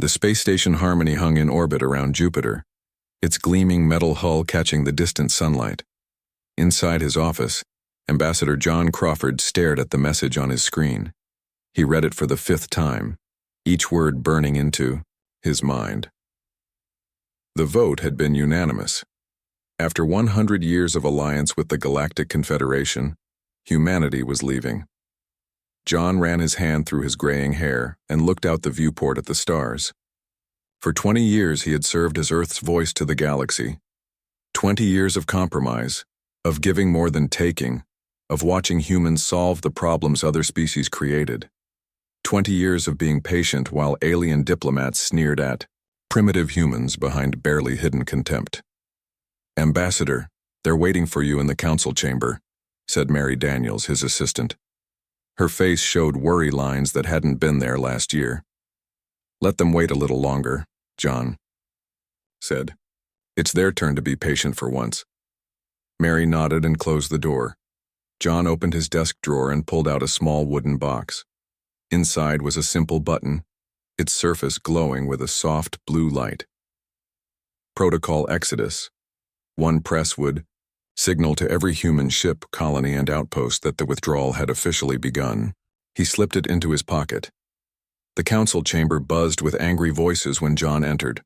The space station Harmony hung in orbit around Jupiter, its gleaming metal hull catching the distant sunlight. Inside his office, Ambassador John Crawford stared at the message on his screen. He read it for the 5th time, each word burning into his mind. The vote had been unanimous. After 100 years of alliance with the Galactic Confederation, humanity was leaving. John ran his hand through his graying hair and looked out the viewport at the stars. For 20 years he had served as Earth's voice to the galaxy. 20 years of compromise, of giving more than taking, of watching humans solve the problems other species created. 20 years of being patient while alien diplomats sneered at primitive humans behind barely hidden contempt. "Ambassador, they're waiting for you in the council chamber," said Mary Daniels, his assistant. Her face showed worry lines that hadn't been there last year. "Let them wait a little longer," John said. "It's their turn to be patient for once." Mary nodded and closed the door. John opened his desk drawer and pulled out a small wooden box. Inside was a simple button, its surface glowing with a soft blue light. Protocol Exodus. One press would signal to every human ship, colony, and outpost that the withdrawal had officially begun. He slipped it into his pocket. The council chamber buzzed with angry voices when John entered.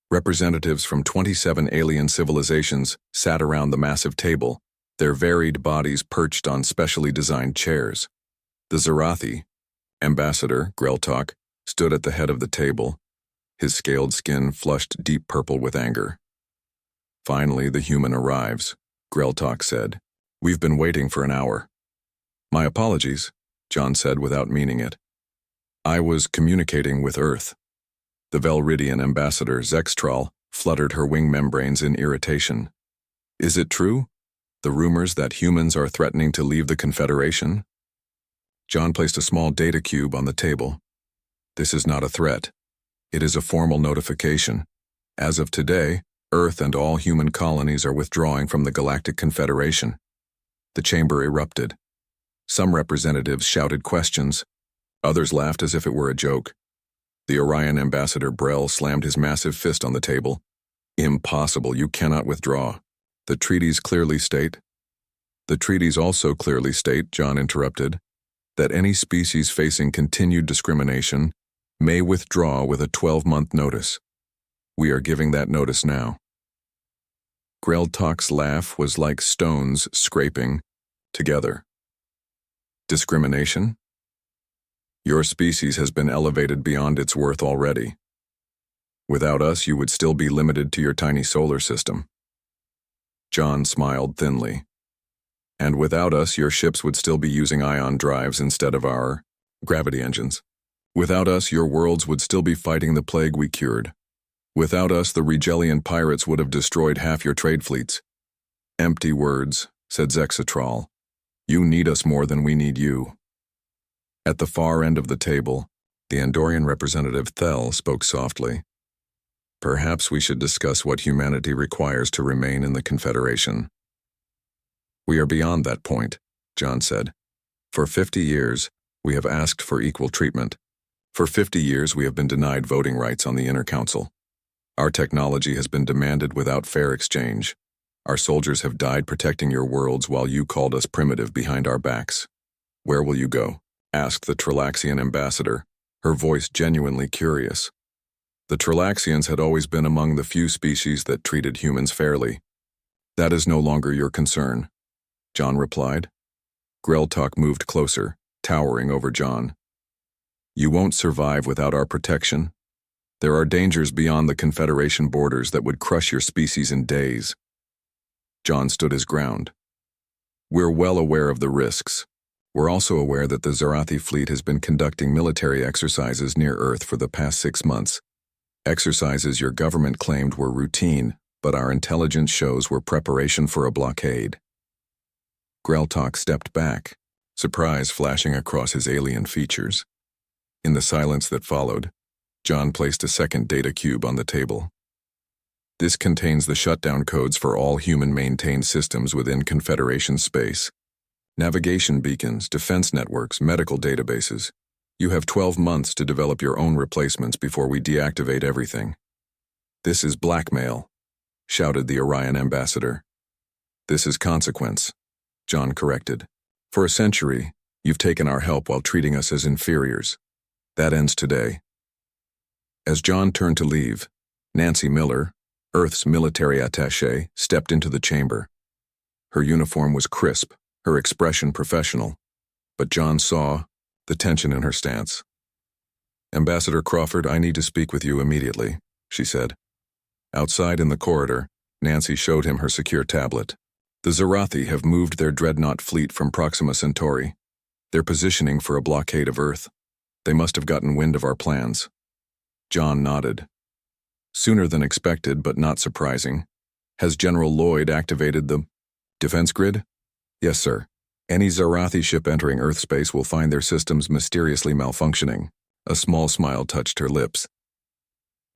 Representatives from 27 alien civilizations sat around the massive table, their varied bodies perched on specially designed chairs. The Zarathi, Ambassador Greltok, stood at the head of the table, his scaled skin flushed deep purple with anger. "Finally, the human arrives," Greltok said. "We've been waiting for an hour." "My apologies," John said without meaning it. "I was communicating with Earth." The Velridian ambassador Zextral fluttered her wing membranes in irritation. "Is it true? The rumors that humans are threatening to leave the Confederation?" John placed a small data cube on the table. "This is not a threat. It is a formal notification. As of today, Earth and all human colonies are withdrawing from the Galactic Confederation." The chamber erupted. Some representatives shouted questions. Others laughed as if it were a joke. The Orion ambassador Brell slammed his massive fist on the table. "Impossible, you cannot withdraw. The treaties clearly state—" "The treaties also clearly state," John interrupted, "that any species facing continued discrimination may withdraw with a 12-month notice. We are giving that notice now." Greltok's laugh was like stones scraping together. "Discrimination? Your species has been elevated beyond its worth already. Without us, you would still be limited to your tiny solar system." John smiled thinly. "And without us, your ships would still be using ion drives instead of our gravity engines. Without us, your worlds would still be fighting the plague we cured. Without us, the Regellian pirates would have destroyed half your trade fleets." "Empty words," said Zexatral. "You need us more than we need you." At the far end of the table, the Andorian representative Thel spoke softly. "Perhaps we should discuss what humanity requires to remain in the Confederation." "We are beyond that point," John said. "For 50 years, we have asked for equal treatment. For 50 years, we have been denied voting rights on the Inner Council. Our technology has been demanded without fair exchange. Our soldiers have died protecting your worlds while you called us primitive behind our backs. Where will you go?" asked the Trilaxian ambassador, her voice genuinely curious. The Trilaxians had always been among the few species that treated humans fairly. "That is no longer your concern," John replied. Greltok moved closer, towering over John. "You won't survive without our protection. There are dangers beyond the Confederation borders that would crush your species in days." John stood his ground. "We're well aware of the risks. We're also aware that the Zarathi fleet has been conducting military exercises near Earth for the past 6 months. Exercises your government claimed were routine, but our intelligence shows were preparation for a blockade." Greltok stepped back, surprise flashing across his alien features. In the silence that followed, John placed a second data cube on the table. "This contains the shutdown codes for all human-maintained systems within Confederation space. Navigation beacons, defense networks, medical databases. You have 12 months to develop your own replacements before we deactivate everything. This is blackmail, shouted the Orion ambassador. This is consequence, John corrected. For a century, you've taken our help while treating us as inferiors. That ends today. As John turned to leave, Nancy Miller, Earth's military attaché, stepped into the chamber. Her uniform was crisp, her expression professional, but John saw the tension in her stance. Ambassador Crawford, I need to speak with you immediately, she said. Outside in the corridor, Nancy showed him her secure tablet. The Zarathi have moved their dreadnought fleet from Proxima Centauri. They're positioning for a blockade of Earth. They must have gotten wind of our plans. John nodded. Sooner than expected, but not surprising. Has General Lloyd activated the defense grid? Yes, sir. Any Zarathi ship entering Earth space will find their systems mysteriously malfunctioning. A small smile touched her lips.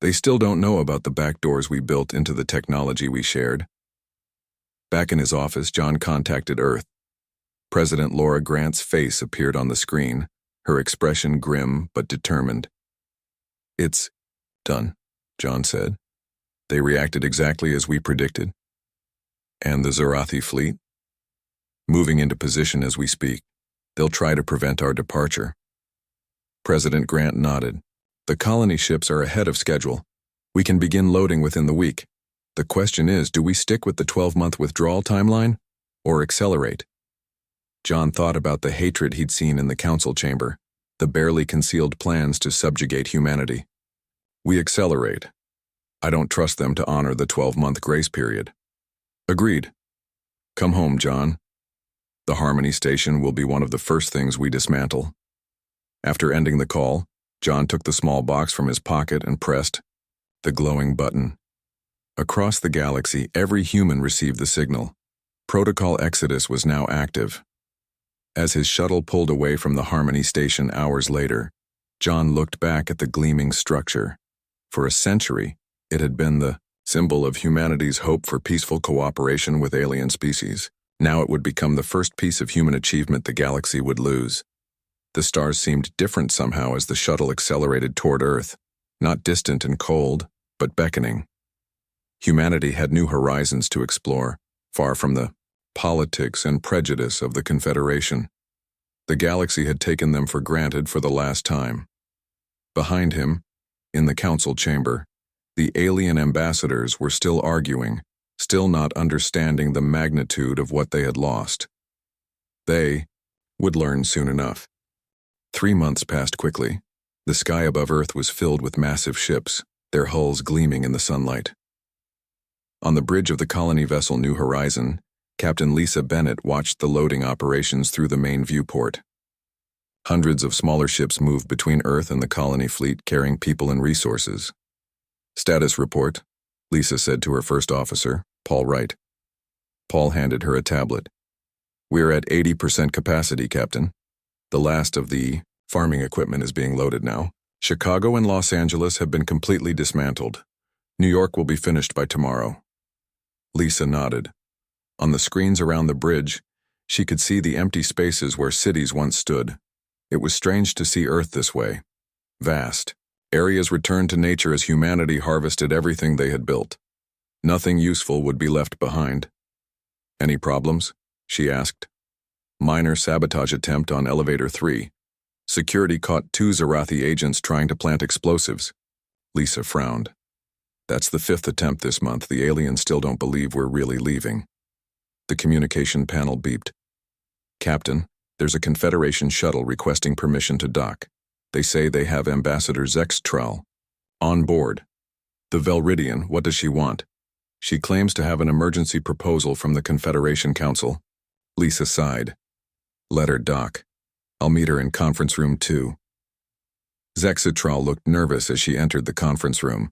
They still don't know about the backdoors we built into the technology we shared. Back in his office, John contacted Earth. President Laura Grant's face appeared on the screen, her expression grim but determined. It's done, John said. They reacted exactly as we predicted. And the Zarathi fleet? Moving into position as we speak. They'll try to prevent our departure. President Grant nodded. The colony ships are ahead of schedule. We can begin loading within the week. The question is, do we stick with the 12-month withdrawal timeline or accelerate? John thought about the hatred he'd seen in the council chamber, the barely concealed plans to subjugate humanity. We accelerate. I don't trust them to honor the 12-month grace period. Agreed. Come home, John. The Harmony Station will be one of the first things we dismantle. After ending the call, John took the small box from his pocket and pressed the glowing button. Across the galaxy, every human received the signal. Protocol Exodus was now active. As his shuttle pulled away from the Harmony Station hours later, John looked back at the gleaming structure. For a century, it had been the symbol of humanity's hope for peaceful cooperation with alien species. Now it would become the first piece of human achievement the galaxy would lose. The stars seemed different somehow as the shuttle accelerated toward Earth, not distant and cold, but beckoning. Humanity had new horizons to explore, far from the politics and prejudice of the Confederation. The galaxy had taken them for granted for the last time. Behind him, in the council chamber, the alien ambassadors were still arguing, still not understanding the magnitude of what they had lost. They would learn soon enough. 3 months passed quickly. The sky above Earth was filled with massive ships, their hulls gleaming in the sunlight. On the bridge of the colony vessel New Horizon, Captain Lisa Bennett watched the loading operations through the main viewport. Hundreds of smaller ships moved between Earth and the colony fleet carrying people and resources. Status report, Lisa said to her first officer, Paul Wright. Paul handed her a tablet. We're at 80% capacity, Captain. The last of the farming equipment is being loaded now. Chicago and Los Angeles have been completely dismantled. New York will be finished by tomorrow. Lisa nodded. On the screens around the bridge, she could see the empty spaces where cities once stood. It was strange to see Earth this way. Vast. Areas returned to nature as humanity harvested everything they had built. Nothing useful would be left behind. Any problems? She asked. Minor sabotage attempt on Elevator 3. Security caught 2 Zarathi agents trying to plant explosives. Lisa frowned. That's the 5th attempt this month. The aliens still don't believe we're really leaving. The communication panel beeped. Captain, there's a Confederation shuttle requesting permission to dock. They say they have Ambassador Zextral on board. The Velridian, what does she want? She claims to have an emergency proposal from the Confederation Council. Lisa sighed. Let her dock. I'll meet her in conference room 2. Zextral looked nervous as she entered the conference room.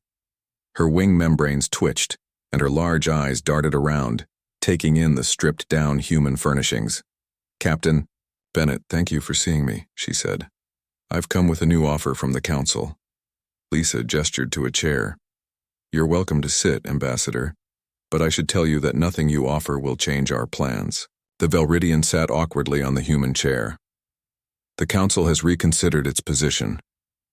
Her wing membranes twitched, and her large eyes darted around, taking in the stripped-down human furnishings. Captain Bennett, thank you for seeing me, she said. I've come with a new offer from the Council. Lisa gestured to a chair. You're welcome to sit, Ambassador, but I should tell you that nothing you offer will change our plans. The Velridian sat awkwardly on the human chair. The Council has reconsidered its position.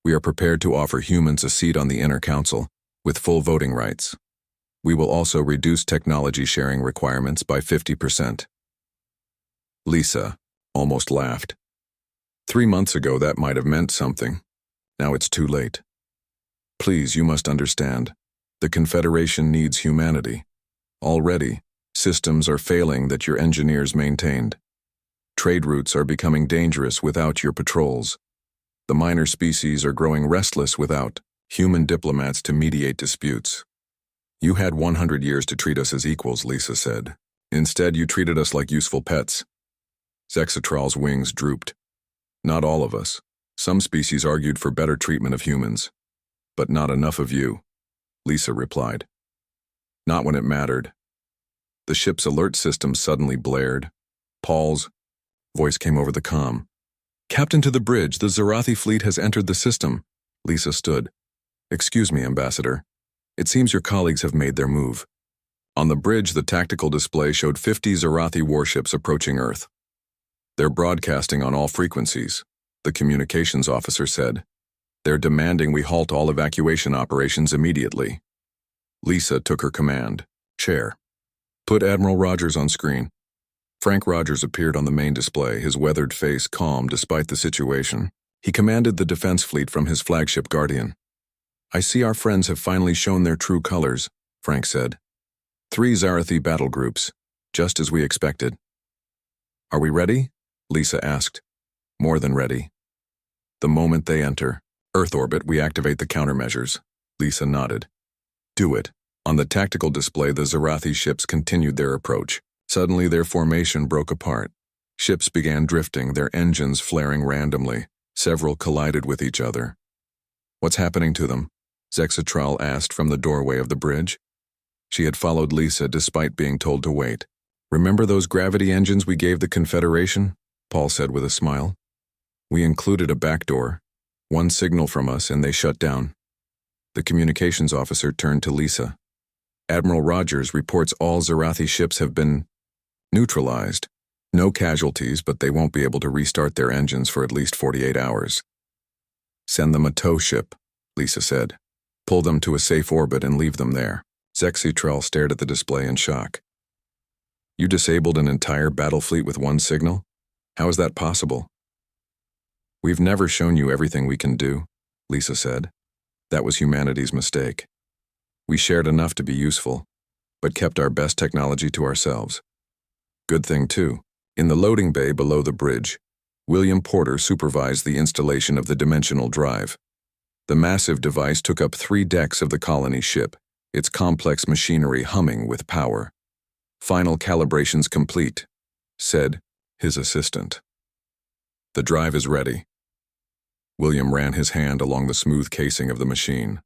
We are prepared to offer humans a seat on the Inner Council, with full voting rights. We will also reduce technology sharing requirements by 50%. Lisa almost laughed. 3 months ago that might have meant something. Now it's too late. Please, you must understand. The Confederation needs humanity. Already, systems are failing that your engineers maintained. Trade routes are becoming dangerous without your patrols. The minor species are growing restless without human diplomats to mediate disputes. You had 100 years to treat us as equals, Lisa said. Instead, you treated us like useful pets. Zexatral's wings drooped. Not all of us. Some species argued for better treatment of humans. But not enough of you, Lisa replied. Not when it mattered. The ship's alert system suddenly blared. Paul's voice came over the comm. Captain to the bridge, the Zarathi fleet has entered the system. Lisa stood. Excuse me, Ambassador. It seems your colleagues have made their move. On the bridge, the tactical display showed 50 Zarathi warships approaching Earth. They're broadcasting on all frequencies, the communications officer said. They're demanding we halt all evacuation operations immediately. Lisa took her command. Chair. Put Admiral Rogers on screen. Frank Rogers appeared on the main display, his weathered face calm despite the situation. He commanded the defense fleet from his flagship Guardian. I see our friends have finally shown their true colors, Frank said. 3 Zarathi battle groups, just as we expected. Are we ready? Lisa asked. More than ready. The moment they enter Earth orbit, we activate the countermeasures. Lisa nodded. Do it. On the tactical display, the Zarathi ships continued their approach. Suddenly, their formation broke apart. Ships began drifting, their engines flaring randomly. Several collided with each other. What's happening to them? Zexatral asked from the doorway of the bridge. She had followed Lisa despite being told to wait. Remember those gravity engines we gave the Confederation? Paul said with a smile. We included a backdoor. One signal from us and they shut down. The communications officer turned to Lisa. Admiral Rogers reports all Zarathi ships have been neutralized. No casualties, but they won't be able to restart their engines for at least 48 hours. Send them a tow ship, Lisa said. Pull them to a safe orbit and leave them there. Zexatral stared at the display in shock. You disabled an entire battle fleet with one signal? How is that possible? We've never shown you everything we can do, Lisa said. That was humanity's mistake. We shared enough to be useful, but kept our best technology to ourselves. Good thing, too. In the loading bay below the bridge, William Porter supervised the installation of the dimensional drive. The massive device took up 3 decks of the colony ship, its complex machinery humming with power. Final calibrations complete, said his assistant. The drive is ready. William ran his hand along the smooth casing of the machine.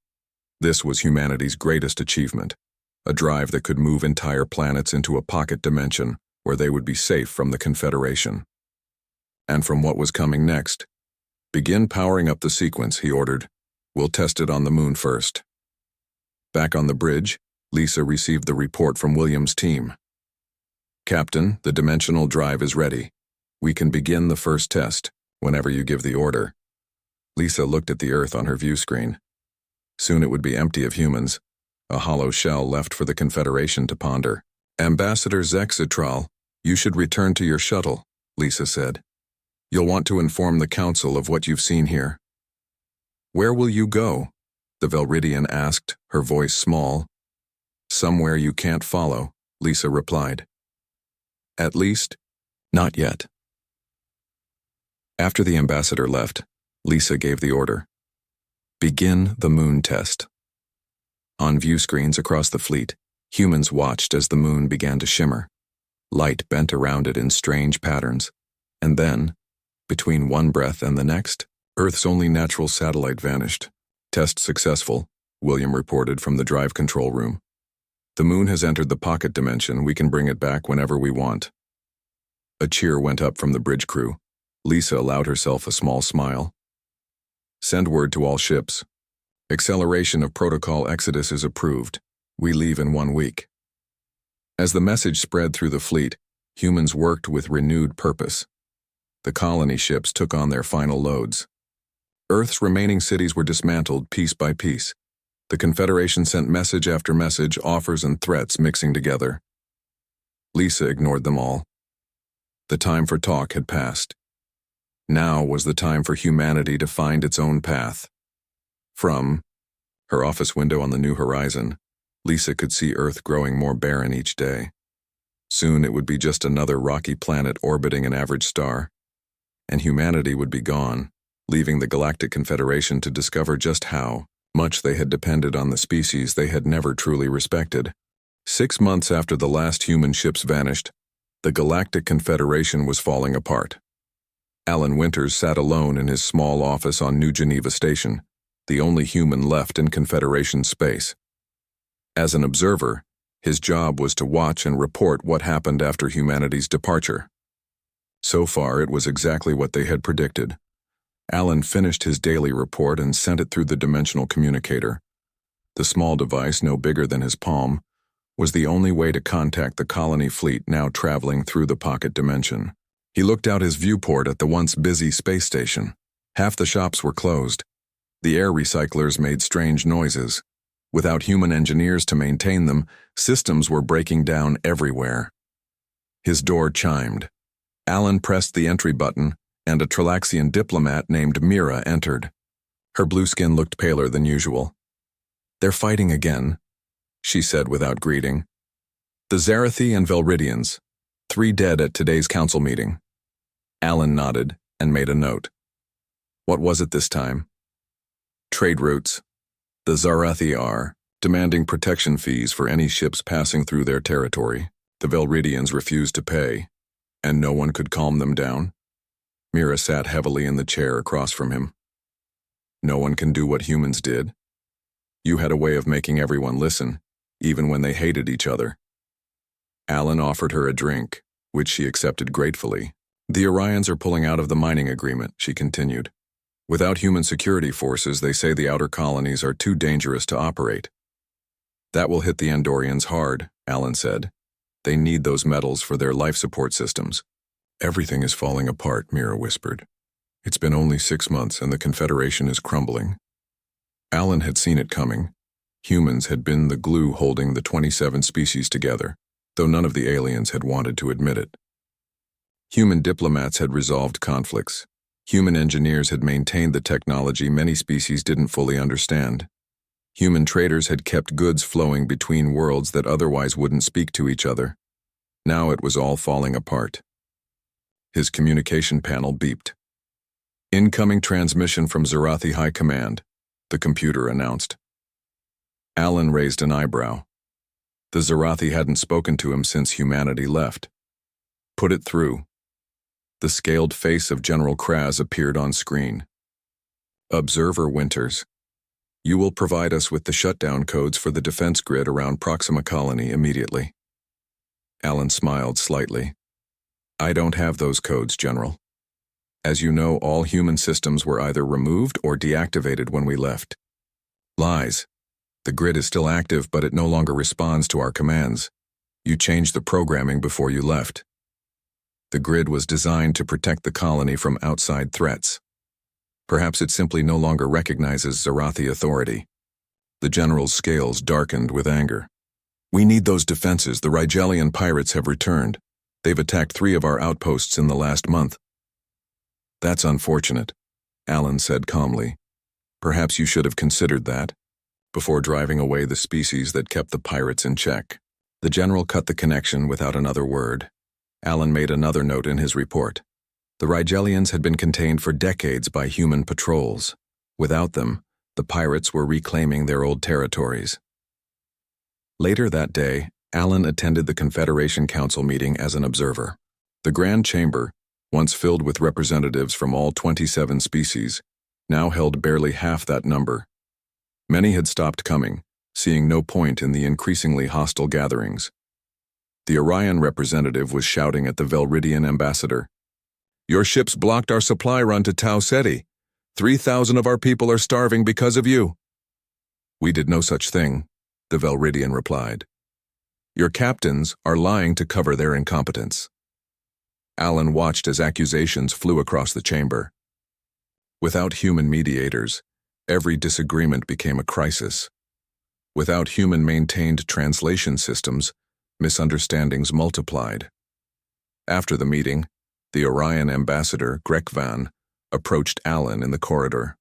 This was humanity's greatest achievement, a drive that could move entire planets into a pocket dimension where they would be safe from the Confederation. And from what was coming next. Begin powering up the sequence, he ordered. We'll test it on the moon first. Back on the bridge, Lisa received the report from William's team. Captain, the dimensional drive is ready. We can begin the first test, whenever you give the order. Lisa looked at the Earth on her view screen. Soon it would be empty of humans, a hollow shell left for the Confederation to ponder. Ambassador Zexatral, you should return to your shuttle, Lisa said. You'll want to inform the Council of what you've seen here. Where will you go? The Velridian asked, her voice small. Somewhere you can't follow, Lisa replied. At least, not yet. After the ambassador left, Lisa gave the order. Begin the moon test. On view screens across the fleet, humans watched as the moon began to shimmer. Light bent around it in strange patterns, and then, between one breath and the next, Earth's only natural satellite vanished. Test successful, William reported from the drive control room. The moon has entered the pocket dimension. We can bring it back whenever we want. A cheer went up from the bridge crew. Lisa allowed herself a small smile. Send word to all ships. Acceleration of protocol exodus is approved. We leave in 1 week. As the message spread through the fleet, humans worked with renewed purpose. The colony ships took on their final loads. Earth's remaining cities were dismantled piece by piece. The Confederation sent message after message, offers and threats mixing together. Lisa ignored them all. The time for talk had passed. Now was the time for humanity to find its own path. From her office window on the new horizon, Lisa could see Earth growing more barren each day. Soon it would be just another rocky planet orbiting an average star, and humanity would be gone, leaving the Galactic Confederation to discover just how much they had depended on the species they had never truly respected. 6 months after the last human ships vanished, the Galactic Confederation was falling apart. Alan Winters sat alone in his small office on New Geneva Station, the only human left in Confederation space. As an observer, his job was to watch and report what happened after humanity's departure. So far, it was exactly what they had predicted. Alan finished his daily report and sent it through the dimensional communicator. The small device, no bigger than his palm, was the only way to contact the colony fleet now traveling through the pocket dimension. He looked out his viewport at the once busy space station. Half the shops were closed. The air recyclers made strange noises. Without human engineers to maintain them, systems were breaking down everywhere. His door chimed. Alan pressed the entry button, and a Tralaxian diplomat named Mira entered. Her blue skin looked paler than usual. "They're fighting again," she said without greeting. "The Zarathi and Velridians. 3 dead at today's council meeting." Alan nodded and made a note. What was it this time? Trade routes. The Zarathi are demanding protection fees for any ships passing through their territory. The Velridians refused to pay, and no one could calm them down. Mira sat heavily in the chair across from him. No one can do what humans did. You had a way of making everyone listen, even when they hated each other. Alan offered her a drink, which she accepted gratefully. "The Orions are pulling out of the mining agreement," she continued. "Without human security forces, they say the outer colonies are too dangerous to operate." "That will hit the Andorians hard," Alan said. "They need those metals for their life support systems." "Everything is falling apart," Mira whispered. "It's been only 6 months and the Confederation is crumbling." Alan had seen it coming. Humans had been the glue holding the 27 species together, though none of the aliens had wanted to admit it. Human diplomats had resolved conflicts. Human engineers had maintained the technology many species didn't fully understand. Human traders had kept goods flowing between worlds that otherwise wouldn't speak to each other. Now it was all falling apart. His communication panel beeped. "Incoming transmission from Zarathi High Command," the computer announced. Alan raised an eyebrow. The Zarathi hadn't spoken to him since humanity left. "Put it through." The scaled face of General Kraz appeared on screen. "Observer Winters, you will provide us with the shutdown codes for the defense grid around Proxima Colony immediately." Alan smiled slightly. "I don't have those codes, General. As you know, all human systems were either removed or deactivated when we left." "Lies. The grid is still active, but it no longer responds to our commands. You changed the programming before you left. The grid was designed to protect the colony from outside threats. Perhaps it simply no longer recognizes Zarathi authority." The general's scales darkened with anger. "We need those defenses. The Rigelian pirates have returned. They've attacked 3 of our outposts in the last month." "That's unfortunate," Alan said calmly. "Perhaps you should have considered that before driving away the species that kept the pirates in check." The general cut the connection without another word. Alan made another note in his report. The Rigelians had been contained for decades by human patrols. Without them, the pirates were reclaiming their old territories. Later that day, Alan attended the Confederation Council meeting as an observer. The Grand Chamber, once filled with representatives from all 27 species, now held barely half that number. Many had stopped coming, seeing no point in the increasingly hostile gatherings. The Orion representative was shouting at the Velridian ambassador. "Your ships blocked our supply run to Tau Ceti. 3,000 of our people are starving because of you." "We did no such thing," the Velridian replied. "Your captains are lying to cover their incompetence." Alan watched as accusations flew across the chamber. Without human mediators, every disagreement became a crisis. Without human-maintained translation systems, misunderstandings multiplied. After the meeting, the Orion ambassador, Grekvan, approached Alan in the corridor.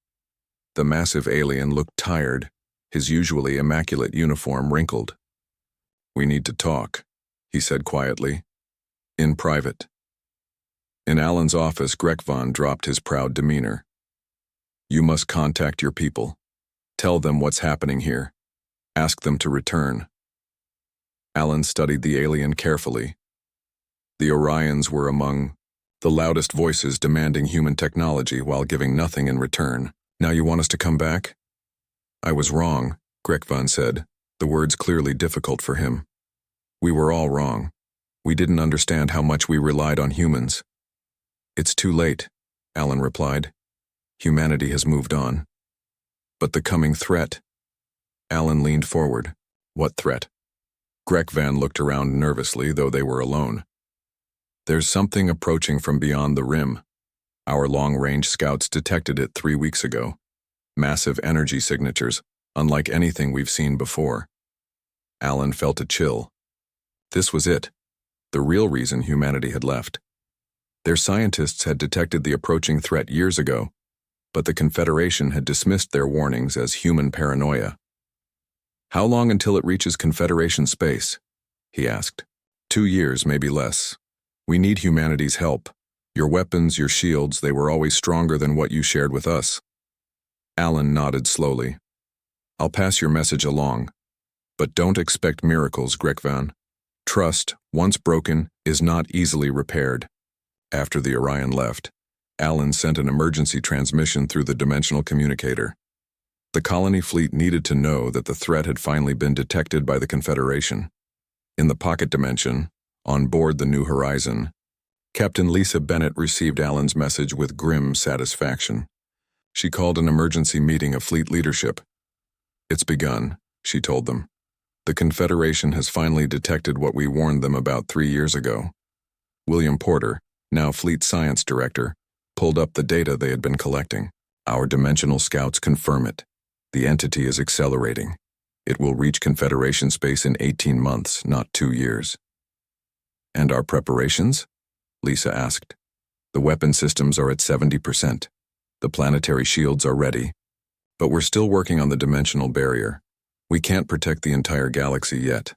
The massive alien looked tired, his usually immaculate uniform wrinkled. "We need to talk," he said quietly. "In private." In Alan's office, Grekvan dropped his proud demeanor. "You must contact your people. Tell them what's happening here. Ask them to return." Alan studied the alien carefully. The Orions were among the loudest voices demanding human technology while giving nothing in return. "Now you want us to come back?" "I was wrong," Grekvan said, the words clearly difficult for him. "We were all wrong. We didn't understand how much we relied on humans." "It's too late," Alan replied. "Humanity has moved on." "But the coming threat." Alan leaned forward. "What threat?" Grekvan looked around nervously, though they were alone. "There's something approaching from beyond the rim. Our long-range scouts detected it 3 weeks ago. Massive energy signatures, unlike anything we've seen before." Alan felt a chill. This was it, the real reason humanity had left. Their scientists had detected the approaching threat years ago, but the Confederation had dismissed their warnings as human paranoia. "How long until it reaches Confederation space?" he asked. 2 years, maybe less. We need humanity's help. Your weapons, your shields, they were always stronger than what you shared with us." Alan nodded slowly. "I'll pass your message along. But don't expect miracles, Grekvan. Trust, once broken, is not easily repaired." After the Orion left, Alan sent an emergency transmission through the dimensional communicator. The colony fleet needed to know that the threat had finally been detected by the Confederation. In the pocket dimension, on board the New Horizon, Captain Lisa Bennett received Alan's message with grim satisfaction. She called an emergency meeting of fleet leadership. "It's begun," she told them. "The Confederation has finally detected what we warned them about 3 years ago." William Porter, now Fleet Science Director, pulled up the data they had been collecting. "Our dimensional scouts confirm it. The entity is accelerating. It will reach Confederation space in 18 months, not 2 years. "And our preparations?" Lisa asked. "The weapon systems are at 70%. The planetary shields are ready. But we're still working on the dimensional barrier. We can't protect the entire galaxy yet."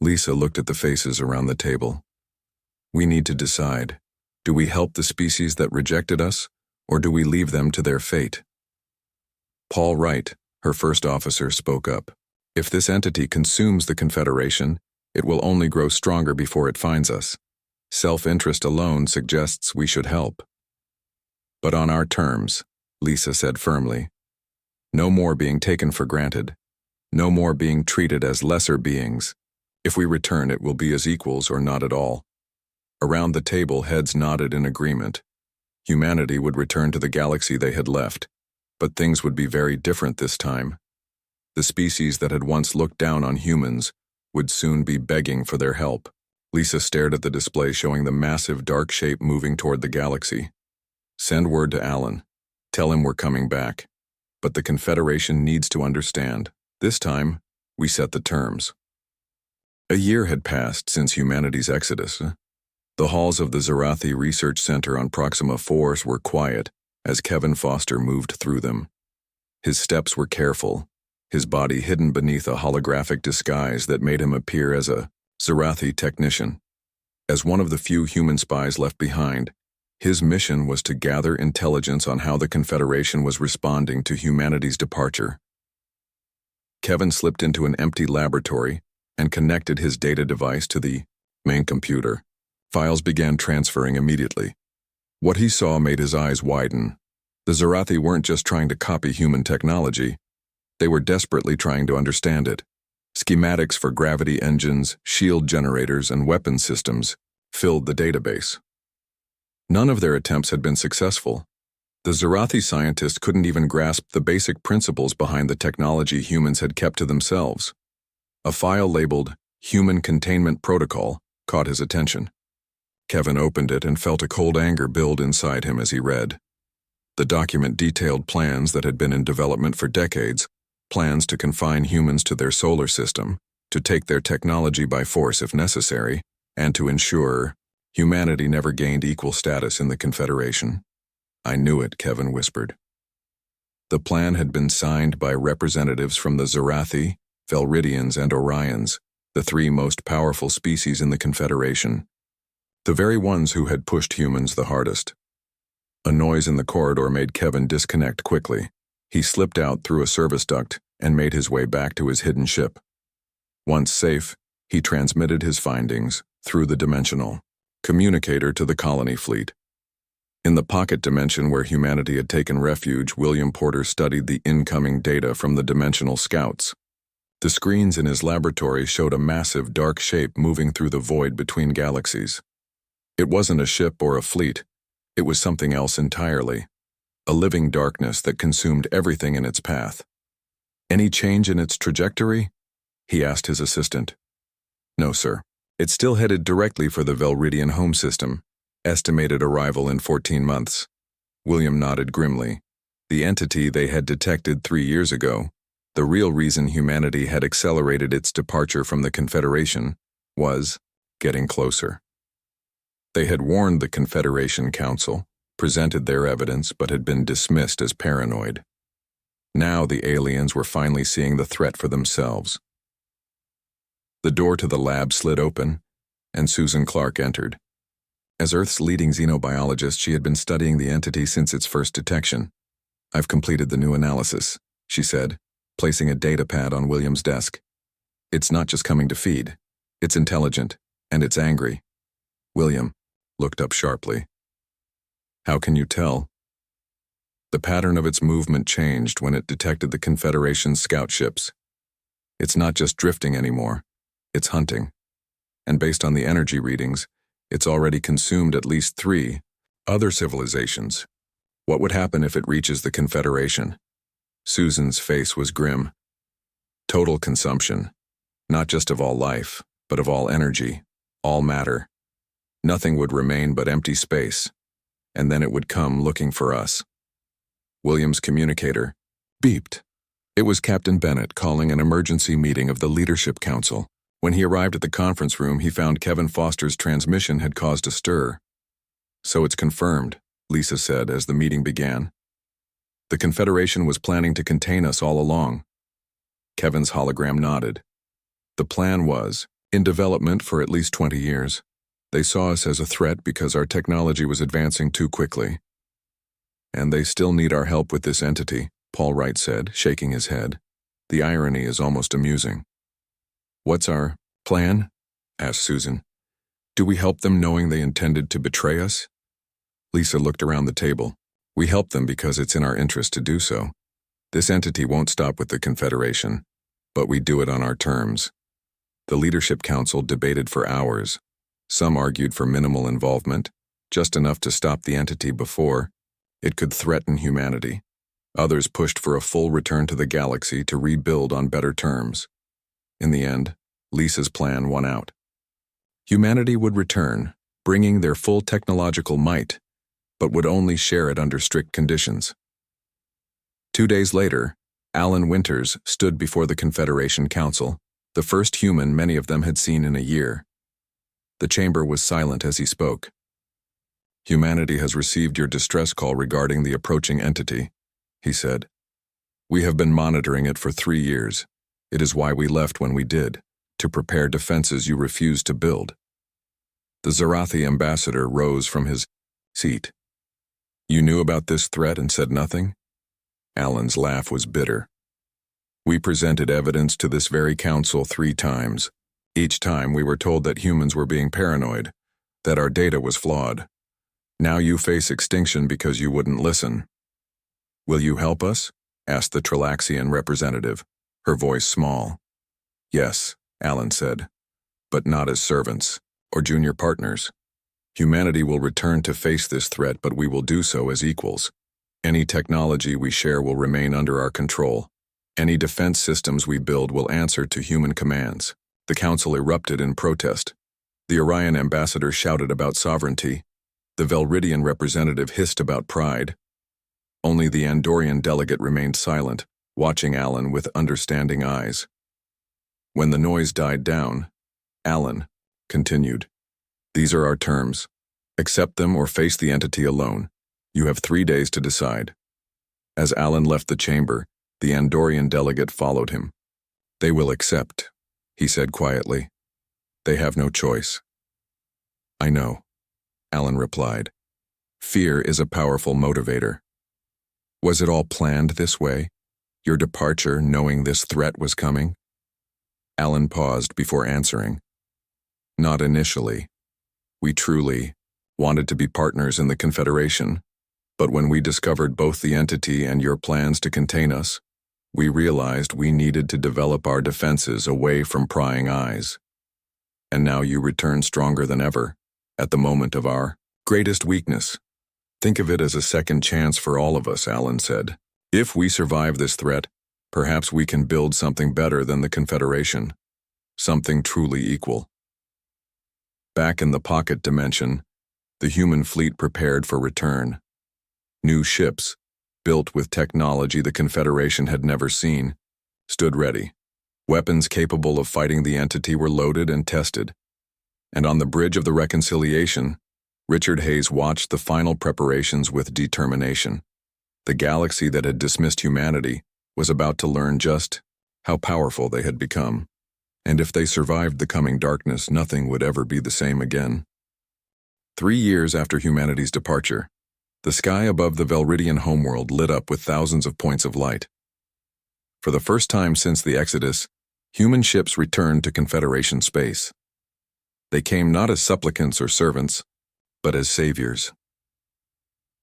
Lisa looked at the faces around the table. "We need to decide. Do we help the species that rejected us, or do we leave them to their fate?" Paul Wright, her first officer, spoke up. "If this entity consumes the Confederation, it will only grow stronger before it finds us. Self-interest alone suggests we should help." "But on our terms," Lisa said firmly. "No more being taken for granted. No more being treated as lesser beings. If we return, it will be as equals or not at all." Around the table, heads nodded in agreement. Humanity would return to the galaxy they had left, but things would be very different this time. The species that had once looked down on humans would soon be begging for their help. Lisa stared at the display showing the massive dark shape moving toward the galaxy. "Send word to Alan. Tell him we're coming back. But the Confederation needs to understand. This time, we set the terms." A year had passed since humanity's exodus. The halls of the Zarathi Research Center on Proxima 4 were quiet as Kevin Foster moved through them. His steps were careful, his body hidden beneath a holographic disguise that made him appear as a Zarathi technician. As one of the few human spies left behind, his mission was to gather intelligence on how the Confederation was responding to humanity's departure. Kevin slipped into an empty laboratory and connected his data device to the main computer. Files began transferring immediately. What he saw made his eyes widen. The Zarathi weren't just trying to copy human technology. They were desperately trying to understand it. Schematics for gravity engines, shield generators, and weapon systems filled the database. None of their attempts had been successful. The Zarathi scientists couldn't even grasp the basic principles behind the technology humans had kept to themselves. A file labeled Human Containment Protocol caught his attention. Kevin opened it and felt a cold anger build inside him as he read. The document detailed plans that had been in development for decades, plans to confine humans to their solar system, to take their technology by force if necessary, and to ensure humanity never gained equal status in the Confederation. "I knew it," Kevin whispered. The plan had been signed by representatives from the Zarathi, Velridians, and Orions, the three most powerful species in the Confederation, the very ones who had pushed humans the hardest. A noise in the corridor made Kevin disconnect quickly. He slipped out through a service duct and made his way back to his hidden ship. Once safe, he transmitted his findings through the dimensional communicator to the colony fleet. In the pocket dimension where humanity had taken refuge, William Porter studied the incoming data from the dimensional scouts. The screens in his laboratory showed a massive dark shape moving through the void between galaxies. It wasn't a ship or a fleet. It was something else entirely. A living darkness that consumed everything in its path. "Any change in its trajectory?" he asked his assistant. "No, sir. It's still headed directly for the Velridian home system. Estimated arrival in 14 months. William nodded grimly. The entity they had detected 3 years ago, the real reason humanity had accelerated its departure from the Confederation, was getting closer. They had warned the Confederation Council, presented their evidence, but had been dismissed as paranoid. Now the aliens were finally seeing the threat for themselves. The door to the lab slid open, and Susan Clark entered. As Earth's leading xenobiologist, she had been studying the entity since its first detection. "I've completed the new analysis," she said, placing a data pad on William's desk. "It's not just coming to feed. It's intelligent, and it's angry." William looked up sharply. "How can you tell?" The pattern of its movement changed when it detected the Confederation's scout ships. "It's not just drifting anymore. It's hunting. And based on the energy readings, it's already consumed at least 3 other civilizations. What would happen if it reaches the Confederation?" Susan's face was grim. "Total consumption, not just of all life, but of all energy, all matter. Nothing would remain but empty space, and then it would come looking for us." William's communicator beeped. It was Captain Bennett calling an emergency meeting of the Leadership Council. When he arrived at the conference room, he found Kevin Foster's transmission had caused a stir. "So it's confirmed," Lisa said as the meeting began. "The Confederation was planning to contain us all along." Kevin's hologram nodded. "The plan was in development for at least 20 years. They saw us as a threat because our technology was advancing too quickly. And they still need our help with this entity," Paul Wright said, shaking his head. "The irony is almost amusing." "What's our plan?" asked Susan. "Do we help them knowing they intended to betray us?" Lisa looked around the table. "We help them because it's in our interest to do so. This entity won't stop with the Confederation, but we do it on our terms." The Leadership Council debated for hours. Some argued for minimal involvement, just enough to stop the entity before it could threaten humanity. Others pushed for a full return to the galaxy to rebuild on better terms. In the end, Lisa's plan won out. Humanity would return, bringing their full technological might, but would only share it under strict conditions. 2 days later, Alan Winters stood before the Confederation Council, the first human many of them had seen in a year. The chamber was silent as he spoke. "Humanity has received your distress call regarding the approaching entity," he said. "We have been monitoring it for 3 years. It is why we left when we did, to prepare defenses you refused to build." The Zarathi ambassador rose from his seat. "You knew about this threat and said nothing?" Alan's laugh was bitter. "We presented evidence to this very council 3 times. Each time we were told that humans were being paranoid, that our data was flawed. Now you face extinction because you wouldn't listen." "Will you help us?" asked the Trilaxian representative, her voice small. "Yes," Alan said, "but not as servants or junior partners. Humanity will return to face this threat, but we will do so as equals. Any technology we share will remain under our control. Any defense systems we build will answer to human commands." The council erupted in protest. The Orion ambassador shouted about sovereignty. The Velridian representative hissed about pride. Only the Andorian delegate remained silent, watching Alan with understanding eyes. When the noise died down, Alan continued, "These are our terms. Accept them or face the entity alone. You have 3 days to decide." As Alan left the chamber, the Andorian delegate followed him. "They will accept," he said quietly. "They have no choice." "I know," Alan replied. "Fear is a powerful motivator." "Was it all planned this way? Your departure knowing this threat was coming?" Alan paused before answering. "Not initially. We truly wanted to be partners in the Confederation, but when we discovered both the entity and your plans to contain us, we realized we needed to develop our defenses away from prying eyes. And now you return stronger than ever, at the moment of our greatest weakness. Think of it as a second chance for all of us," Alan said. "If we survive this threat, perhaps we can build something better than the Confederation, something truly equal." Back in the pocket dimension, the human fleet prepared for return. New ships, built with technology the Confederation had never seen, stood ready. Weapons capable of fighting the entity were loaded and tested. And on the bridge of the Reconciliation, Richard Hayes watched the final preparations with determination. The galaxy that had dismissed humanity was about to learn just how powerful they had become. And if they survived the coming darkness, nothing would ever be the same again. 3 years after humanity's departure, the sky above the Velridian homeworld lit up with thousands of points of light. For the first time since the Exodus, human ships returned to Confederation space. They came not as supplicants or servants, but as saviors.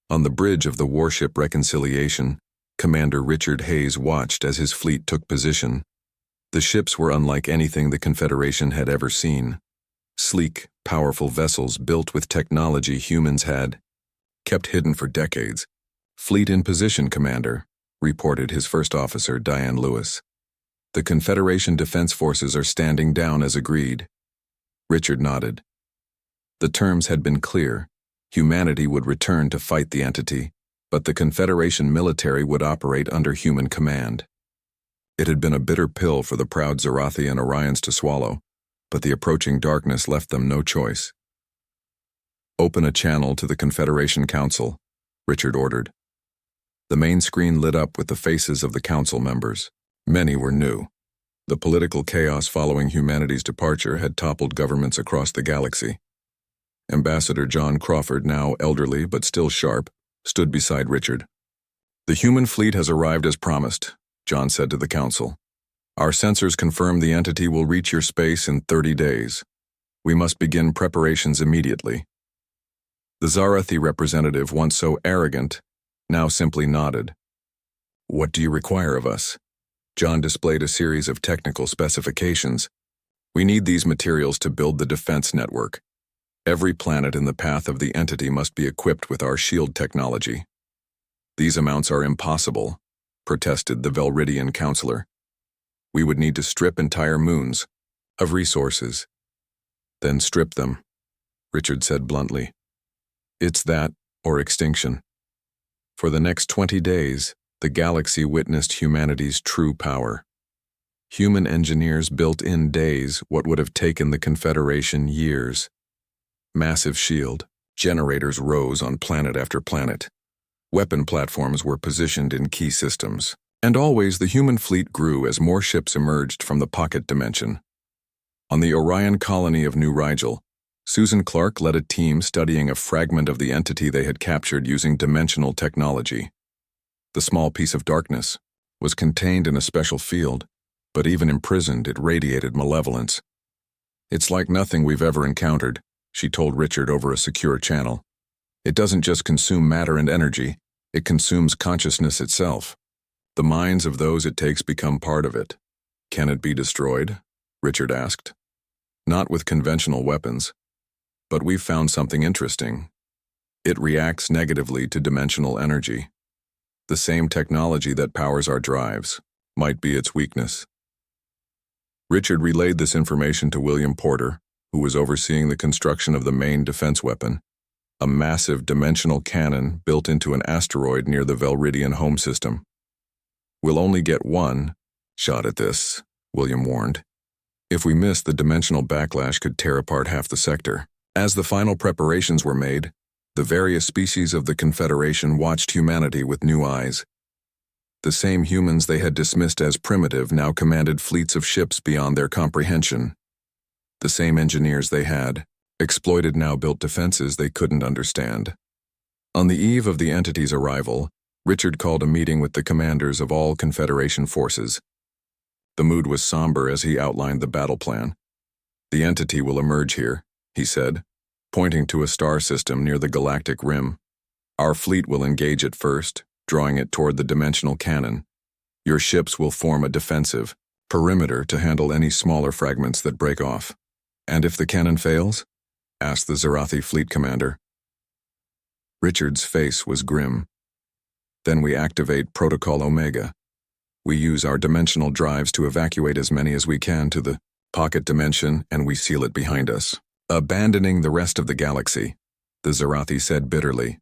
On the bridge of the warship Reconciliation, Commander Richard Hayes watched as his fleet took position. The ships were unlike anything the Confederation had ever seen. Sleek, powerful vessels built with technology humans had kept hidden for decades. "Fleet in position, Commander," reported his first officer, Diane Lewis. "The Confederation Defense Forces are standing down as agreed." Richard nodded. The terms had been clear. Humanity would return to fight the entity, but the Confederation military would operate under human command. It had been a bitter pill for the proud Zarathian Orions to swallow, but the approaching darkness left them no choice. "Open a channel to the Confederation Council," Richard ordered. The main screen lit up with the faces of the council members. Many were new. The political chaos following humanity's departure had toppled governments across the galaxy. Ambassador John Crawford, now elderly but still sharp, stood beside Richard. "The human fleet has arrived as promised," John said to the council. "Our sensors confirm the entity will reach your space in 30 days. We must begin preparations immediately." The Zarathi representative, once so arrogant, now simply nodded. "What do you require of us?" John displayed a series of technical specifications. "We need these materials to build the defense network. Every planet in the path of the entity must be equipped with our shield technology." "These amounts are impossible," protested the Velridian counselor. "We would need to strip entire moons of resources." "Then strip them," Richard said bluntly. "It's that or extinction." For the next 20 days, the galaxy witnessed humanity's true power. Human engineers built in days what would have taken the Confederation years. Massive shield generators rose on planet after planet. Weapon platforms were positioned in key systems. And always the human fleet grew as more ships emerged from the pocket dimension. On the Orion colony of New Rigel, Susan Clark led a team studying a fragment of the entity they had captured using dimensional technology. The small piece of darkness was contained in a special field, but even imprisoned, it radiated malevolence. "It's like nothing we've ever encountered," she told Richard over a secure channel. "It doesn't just consume matter and energy, it consumes consciousness itself. The minds of those it takes become part of it." "Can it be destroyed?" Richard asked. "Not with conventional weapons. But we've found something interesting. It reacts negatively to dimensional energy. The same technology that powers our drives might be its weakness." Richard relayed this information to William Porter, who was overseeing the construction of the main defense weapon, a massive dimensional cannon built into an asteroid near the Velridian home system. "We'll only get one shot at this," William warned. "If we miss, the dimensional backlash could tear apart half the sector." As the final preparations were made, the various species of the Confederation watched humanity with new eyes. The same humans they had dismissed as primitive now commanded fleets of ships beyond their comprehension. The same engineers they had exploited now built defenses they couldn't understand. On the eve of the entity's arrival, Richard called a meeting with the commanders of all Confederation forces. The mood was somber as he outlined the battle plan. "The entity will emerge here," he said, pointing to a star system near the galactic rim. "Our fleet will engage it first, drawing it toward the dimensional cannon. Your ships will form a defensive perimeter to handle any smaller fragments that break off." "And if the cannon fails?" asked the Zarathi fleet commander. Richard's face was grim. "Then we activate Protocol Omega. We use our dimensional drives to evacuate as many as we can to the pocket dimension, and we seal it behind us. Abandoning the rest of the galaxy," the Zarathi said bitterly.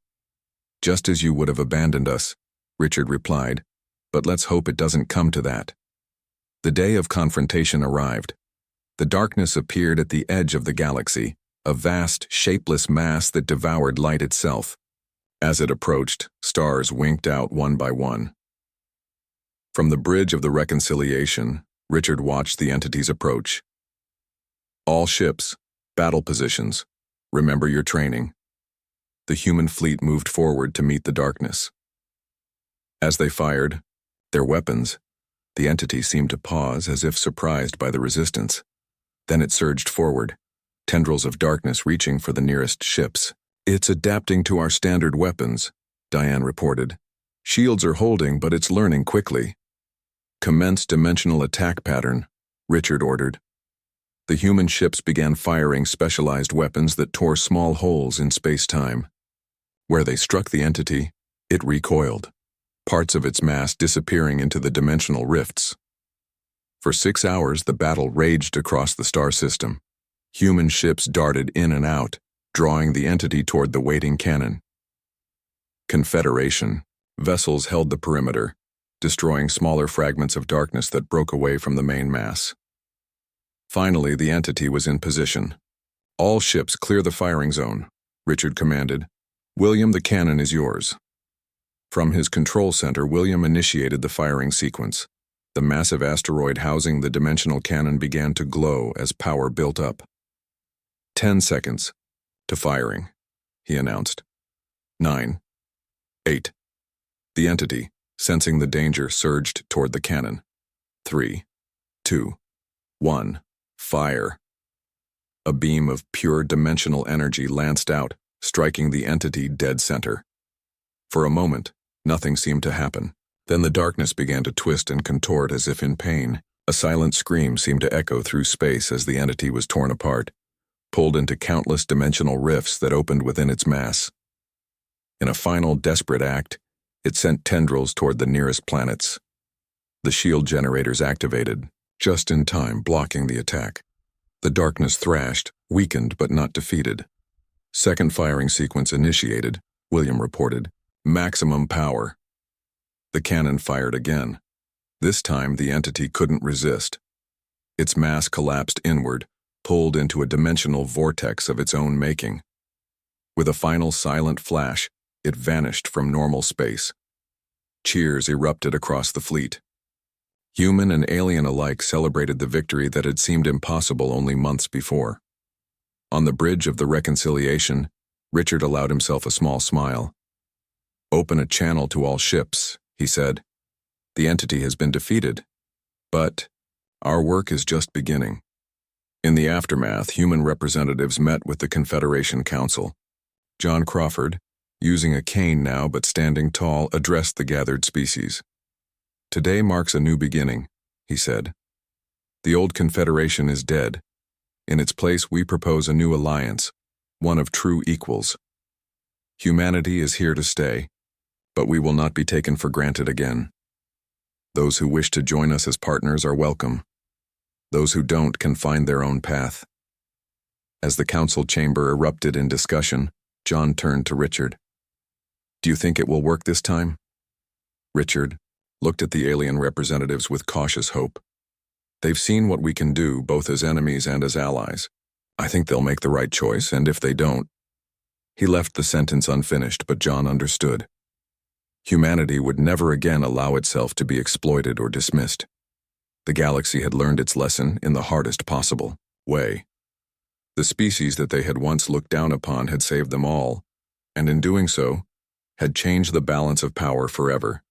"Just as you would have abandoned us," Richard replied, "but let's hope it doesn't come to that." The day of confrontation arrived. The darkness appeared at the edge of the galaxy, a vast, shapeless mass that devoured light itself. As it approached, stars winked out one by one. From the bridge of the reconciliation, Richard watched the entity's approach. "All ships, battle positions. Remember your training." The human fleet moved forward to meet the darkness. As they fired their weapons, the entity seemed to pause as if surprised by the resistance. Then it surged forward, tendrils of darkness reaching for the nearest ships. "It's adapting to our standard weapons," Diane reported. "Shields are holding, but it's learning quickly." "Commence dimensional attack pattern," Richard ordered. The human ships began firing specialized weapons that tore small holes in space-time. Where they struck the entity, it recoiled, parts of its mass disappearing into the dimensional rifts. For 6 hours, the battle raged across the star system. Human ships darted in and out, drawing the entity toward the waiting cannon. Confederation vessels held the perimeter, destroying smaller fragments of darkness that broke away from the main mass. Finally, the entity was in position. "All ships clear the firing zone," Richard commanded. "William, the cannon is yours." From his control center, William initiated the firing sequence. The massive asteroid housing the dimensional cannon began to glow as power built up. 10 seconds to firing, he announced. 9, 8. The entity, sensing the danger, surged toward the cannon. 3, 2, 1. Fire. A beam of pure dimensional energy lanced out, striking the entity dead center. For a moment, nothing seemed to happen. Then the darkness began to twist and contort as if in pain. A silent scream seemed to echo through space as the entity was torn apart, pulled into countless dimensional rifts that opened within its mass. In a final desperate act, it sent tendrils toward the nearest planets. The shield generators activated, just in time, blocking the attack. The darkness thrashed, weakened but not defeated. "Second firing sequence initiated," William reported. "Maximum power." The cannon fired again. This time, the entity couldn't resist. Its mass collapsed inward, pulled into a dimensional vortex of its own making. With a final silent flash, it vanished from normal space. Cheers erupted across the fleet. Human and alien alike celebrated the victory that had seemed impossible only months before. On the bridge of the reconciliation, Richard allowed himself a small smile. "Open a channel to all ships," he said. "The entity has been defeated, but our work is just beginning." In the aftermath, human representatives met with the Confederation Council. John Crawford, using a cane now but standing tall, addressed the gathered species. "Today marks a new beginning," he said. "The old Confederation is dead. In its place, we propose a new alliance, one of true equals. Humanity is here to stay, but we will not be taken for granted again. Those who wish to join us as partners are welcome. Those who don't can find their own path." As the council chamber erupted in discussion, John turned to Richard. "Do you think it will work this time?" Richard looked at the alien representatives with cautious hope. "They've seen what we can do, both as enemies and as allies. I think they'll make the right choice, and if they don't..." He left the sentence unfinished, but John understood. Humanity would never again allow itself to be exploited or dismissed. The galaxy had learned its lesson in the hardest possible way. The species that they had once looked down upon had saved them all, and in doing so, had changed the balance of power forever.